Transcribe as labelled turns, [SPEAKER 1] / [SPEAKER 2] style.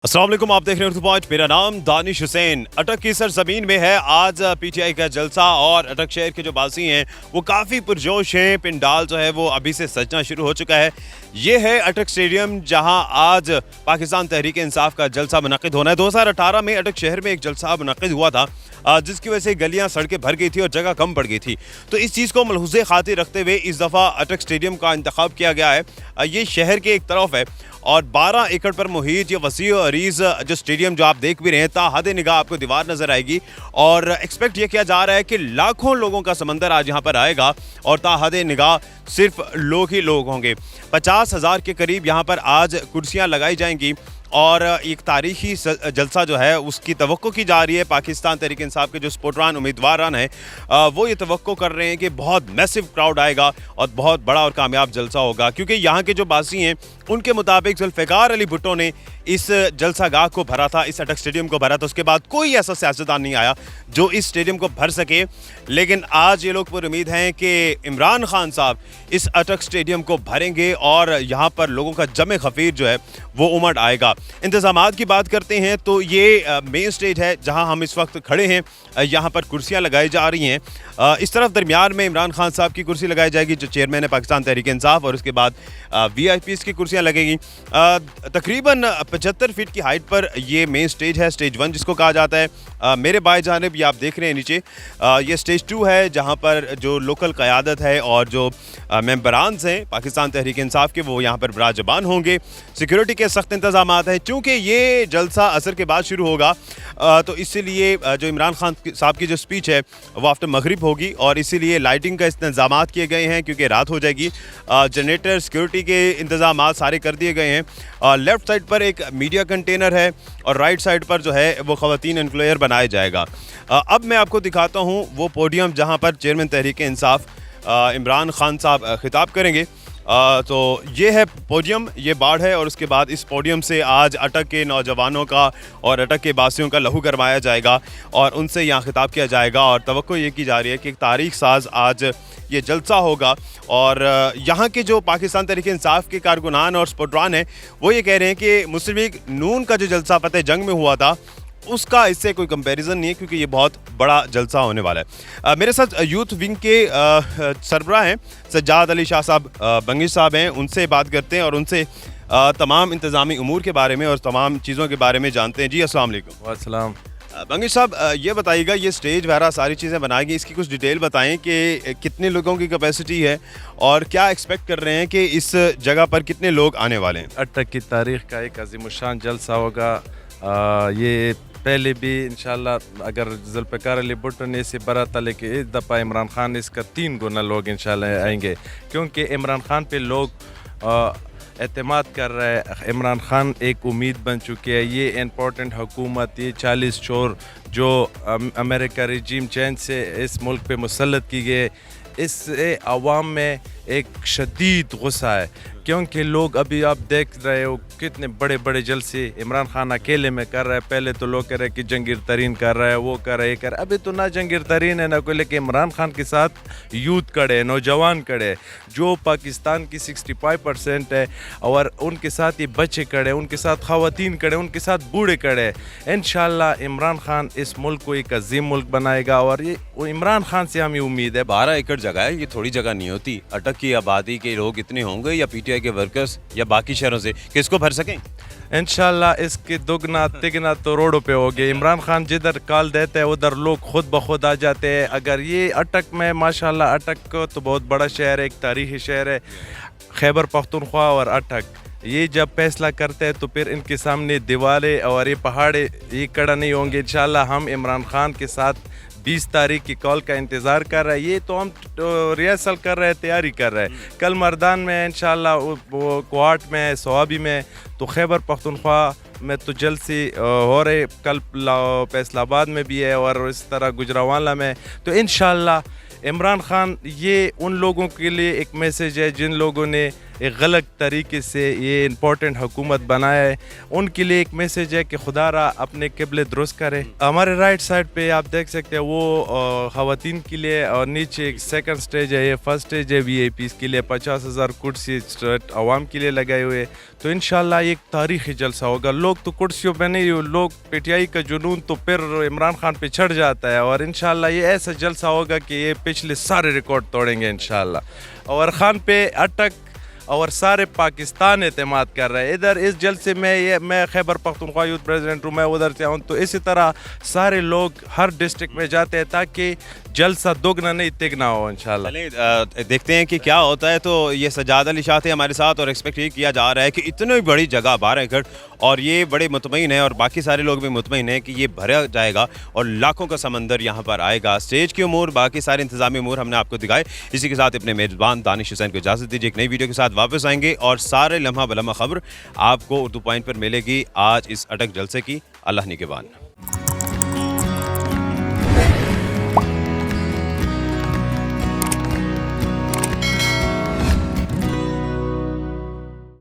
[SPEAKER 1] अस्सलाम वालेकुम, आप देख रहे हैं उर्दू पॉइंट। मेरा नाम दानिश हुसैन। अटक की सरजमीन में है आज पीटीआई का जलसा और अटक शहर के जो बासी हैं वो काफ़ी पुरजोश हैं। पिंडाल जो है वो अभी से सजना शुरू हो चुका है। ये है अटक स्टेडियम जहां आज पाकिस्तान तहरीक इंसाफ का जलसा मुनक़िद होना है। 2018 में अटक शहर में एक जलसा मुनक़िद हुआ था जिसकी वजह से गलियां सड़कें भर गई थी और जगह कम पड़ गई थी। तो इस चीज़ को मलहूज़े खातिर रखते हुए इस दफ़ा अटक स्टेडियम का इंतखाब किया गया है। ये शहर के एक तरफ है और 12 एकड़ पर मुहित ये वसी और अरीज़ जो स्टेडियम जो आप देख भी रहे हैं, ताहद निगाह आपको दीवार नज़र आएगी और एक्सपेक्ट ये किया जा रहा है कि लाखों लोगों का समंदर आज यहाँ पर आएगा और ताहद निगाह सिर्फ लोग ही लोग होंगे। 50,000 के करीब यहाँ पर आज कुर्सियाँ लगाई जाएंगी और एक तारीखी जलसा जो है उसकी तवक्को की जा रही है। पाकिस्तान तहरीक इंसाफ के जो स्पोर्टरान उम्मीदवारान हैं वो ये तवक्को कर रहे हैं कि बहुत मैसिव क्राउड आएगा और बहुत बड़ा और कामयाब जलसा होगा, क्योंकि यहाँ के जो बासी हैं उनके मुताबिक जुल्फ़िकार अली भुट्टो ने इस जलसा गाह को भरा था, इस अटक स्टेडियम को भरा था। उसके बाद कोई ऐसा सियासतदान नहीं आया जो इस स्टेडियम को भर सके। लेकिन आज ये लोग पूरी उम्मीद हैं कि इमरान खान साहब इस अटक स्टेडियम को भरेंगे और यहाँ पर लोगों का जमे खफीर जो है वो उमड़ आएगा। इंतज़ामात की बात करते हैं तो ये मेन स्टेज है जहाँ हम इस वक्त खड़े हैं। यहाँ पर कुर्सियाँ लगाई जा रही हैं। इस तरफ दरमियान में इमरान खान साहब की कुर्सी लगाई जाएगी जो चेयरमैन है पाकिस्तान तहरीक इंसाफ, और उसके बाद VIPs की कुर्सियाँ लगेंगी। तकरीबन 75 फीट की हाइट पर ये मेन स्टेज है, स्टेज 1 जिसको कहा जाता है। मेरे बाएं जानिब ये आप देख रहे हैं नीचे ये स्टेज 2 है जहाँ पर जो लोकल क़यादत है और जो मेंबरान हैं पाकिस्तान तहरीक इंसाफ के वो यहाँ पर बराजबान होंगे। सिक्योरिटी के सख्त इंतजामात हैं। चूँकि ये जलसा असर के बाद शुरू होगा तो इसीलिए जो इमरान खान साहब की जो स्पीच है वो आफ्टर मगरिब होगी और इसीलिए लाइटिंग का इंतजामात किए गए हैं क्योंकि रात हो जाएगी। जनरेटर सिक्योरिटी के इंतजामात सारे कर दिए गए हैं। लेफ़्ट साइड पर एक मीडिया कंटेनर है और राइट साइड पर जो है वो ख़वातीन एनक्लोयर बनाया जाएगा। अब मैं आपको दिखाता हूँ वो पोडियम जहाँ पर चेयरमैन तहरीक इंसाफ इमरान खान साहब खिताब करेंगे। तो ये है पोडियम, ये बाढ़ है और उसके बाद इस पोडियम से आज अटक के नौजवानों का और अटक के बासियों का लहू गरमाया जाएगा और उनसे यहाँ खिताब किया जाएगा। और तवक्को ये की जा रही है कि एक तारीख साज आज ये जलसा होगा और यहाँ के जो पाकिस्तान तहरीक इंसाफ के कारकुनान और स्पोर्टरान हैं वो ये कह रहे हैं कि मुस्लिम लीग नून का जो जलसा फतेह जंग में हुआ था उसका इससे कोई कंपैरिजन नहीं है क्योंकि ये बहुत बड़ा जलसा होने वाला है। मेरे साथ यूथ विंग के सरबराह हैं सज्जाद अली शाह साहब बंगिश साहब हैं, उनसे बात करते हैं और उनसे तमाम इंतज़ामी उमूर के बारे में और तमाम चीज़ों के बारे में जानते हैं। जी अस्सलाम वालेकुम।
[SPEAKER 2] वालेकुम।
[SPEAKER 1] बंगिश साहब ये बताइएगा, ये स्टेज वगैरह सारी चीज़ें बनाएंगी, इसकी कुछ डिटेल बताएं कि कितने लोगों की कैपेसिटी है और क्या एक्सपेक्ट कर रहे हैं कि इस जगह पर कितने लोग आने वाले हैं।
[SPEAKER 2] अटक की तारीख़ का एक अज़ीमुशान जलसा होगा। ये पहले भी इंशाल्लाह अगर जुल्फ़िकार अली भुट्टो ने इसे भरा था, लेकिन इस दफ़ा इमरान खान इसका 3 गुना लोग इंशाल्लाह आएंगे क्योंकि इमरान खान पे लोग एतमाद कर रहे हैं। इमरान खान एक उम्मीद बन चुके हैं। ये इम्पोर्टेंट हुकूमत, ये 40 चोर जो अमेरिका रजीम चेंज से इस मुल्क पे मुसल्लत की गए, इससे आवाम में एक शदीद गुस्सा है क्योंकि लोग अभी आप देख रहे हो कितने बड़े बड़े जलसे इमरान खान अकेले में कर रहा है। पहले तो लोग कह रहे हैं कि जंगीर तरीन कर रहा है, वो कर रहा है, ये कर रहा है। अभी तो ना जंगीर तरीन है ना कोई, लेकिन इमरान खान के साथ यूथ खड़े, नौजवान खड़े जो पाकिस्तान की 65% है और उनके साथ ये बच्चे खड़े, उनके साथ ख़वातीन खड़े, उनके साथ बूढ़े खड़े। इंशाल्लाह इमरान खान इस मुल्क को एक अजीम मुल्क बनाएगा और ये इमरान खान से हमें उम्मीद है।
[SPEAKER 1] 12 एकड़ जगह है, ये थोड़ी जगह नहीं होती। अटक की आबादी के लोग इतने होंगे या PTI के वर्कर्स या बाकी शहरों से कि इसको भर सकें।
[SPEAKER 2] इंशाल्लाह इसके दुगना तिगना तो रोडों पे हो गए। इमरान खान जिधर कॉल देते हैं उधर लोग खुद ब खुद आ जाते हैं। अगर ये अटक में माशाल्लाह, अटक तो बहुत बड़ा शहर है, एक तारीखी शहर है। खैबर पख्तूनख्वा और अटक ये जब फैसला करते हैं तो फिर इनके सामने दीवारें और ये पहाड़े ये खड़ा नहीं होंगे। इंशाल्लाह हम इमरान खान के साथ 20 तारीख की कॉल का इंतज़ार कर रहे हैं। ये तो हम रिहर्सल कर रहे हैं, तैयारी कर रहे हैं। कल मर्दान में इंशाल्लाह, वो क्वाट में, सवाबी में, तो खैबर पख्तूनख्वा में तो जलसे हो रहे, कल फैसलाबाद में भी है और इस तरह गुजरांवाला में। तो इंशाल्लाह इमरान खान ये उन लोगों के लिए एक मैसेज है जिन लोगों ने ایک غلط طریقے سے یہ امپورٹنٹ حکومت بنایا ہے. ان کے لیے ایک میسیج ہے کہ خدا را اپنے قبلے درست کرے. ہمارے رائٹ سائڈ پہ آپ دیکھ سکتے ہیں وہ خواتین کے لیے، اور نیچے ایک سیکنڈ سٹیج ہے، یہ فرسٹ سٹیج ہے وی آئی پیز کے لیے. 50,000 کرسی عوام کے لیے لگائے ہوئے. تو انشاءاللہ ایک تاریخی جلسہ ہوگا. لوگ تو کرسیوں پہ نہیں، لوگ پی ٹی آئی کا جنون تو پھر عمران خان پہ چڑھ جاتا ہے. اور انشاءاللہ یہ ایسا جلسہ ہوگا کہ یہ پچھلے سارے ریکارڈ توڑیں گے انشاءاللہ. اور خان پہ اٹک اور سارے پاکستان اعتماد کر رہے ہیں. ادھر اس جلسے میں خیبر پختونخوا یوتھ پریزیڈنٹ ہوں، میں ادھر سے ہوں. تو اسی طرح سارے لوگ ہر ڈسٹرکٹ میں جاتے ہیں تاکہ جلسہ دگنا نہیں تگنا ہو انشاءاللہ.
[SPEAKER 1] چلیں دیکھتے ہیں کہ کیا ہوتا ہے. تو یہ سجاد علی شاہ تھے ہمارے ساتھ، اور ایکسپیکٹ یہ کیا جا رہا ہے کہ اتنی بڑی جگہ 12 ایکڑ، اور یہ بڑے مطمئن ہیں اور باقی سارے لوگ بھی مطمئن ہیں کہ یہ بھرا جائے گا اور لاکھوں کا سمندر یہاں پر آئے گا. اسٹیج کے امور، باقی سارے انتظامی امور ہم نے آپ کو دکھائے. اسی کے ساتھ اپنے میزبان دانش حسین کو اجازت دیجیے. ایک نئی ویڈیو کے ساتھ واپس آئیں گے اور سارے لمحہ بلمحہ خبر آپ کو اردو پوائنٹ پر ملے گی آج اس اٹک جلسے کی. اللہ نگہبان.